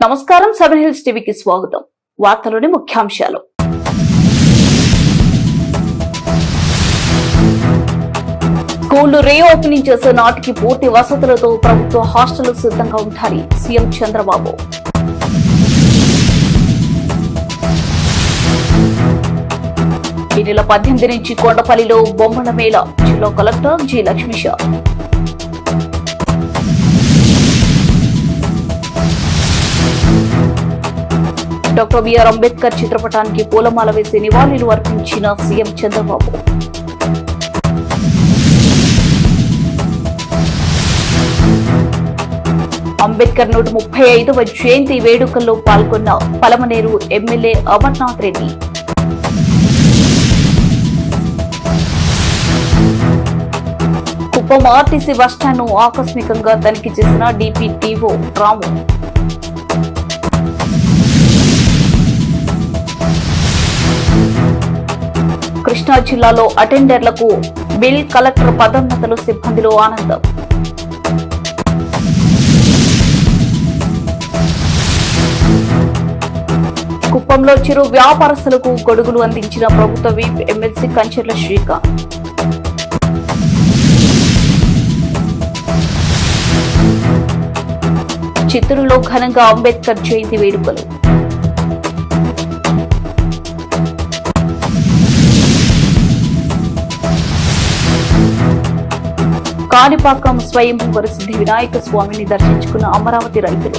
నమస్కారం, seven hills టీవీకి స్వాగతం. వార్తలోని ముఖ్యాంశాలు. స్కూళ్లు రీఓపెనింగ్ చేసే నాటికి పూర్తి వసతులతో ప్రభుత్వ హాస్టళ్లు సిద్ధంగా ఉంటాయి సీఎం చంద్రబాబు. ఈ నెల 18 నుంచి కొండపల్లిలో బొమ్మల మేళ. జిల్లా collector G Lakshmisha. Doctor BR Ambedkar చిత్రపటానికి పూలమాల వేసి నివాళులు అర్పించిన సీఎం చంద్రబాబు. అంబేద్కర్ 135వ జయంతి వేడుకల్లో పాల్గొన్న Palamaner MLA Amarnath Reddy. Kuppam RTC bus stand ను ఆకస్మికంగా తనిఖీ చేసిన డిపిటిఓ రాము. కృష్ణా జిల్లాలో అటెండర్లకు బిల్ కలెక్టర్ పదోన్నతులు, సిబ్బందిలో ఆనందం. కుప్పంలో చిరు వ్యాపారస్తులకు గొడుగులు అందించిన ప్రభుత్వ విప్ ఎమ్మెల్సీ కంచెర్ల శ్రీకాంత్. చిత్తూరులో ఘనంగా అంబేద్కర్ జయంతి వేడుకలు. కాణిపాకం స్వయంభూ వరసిద్ధి వినాయక స్వామిని దర్శించుకున్న అమరావతి రైతులు.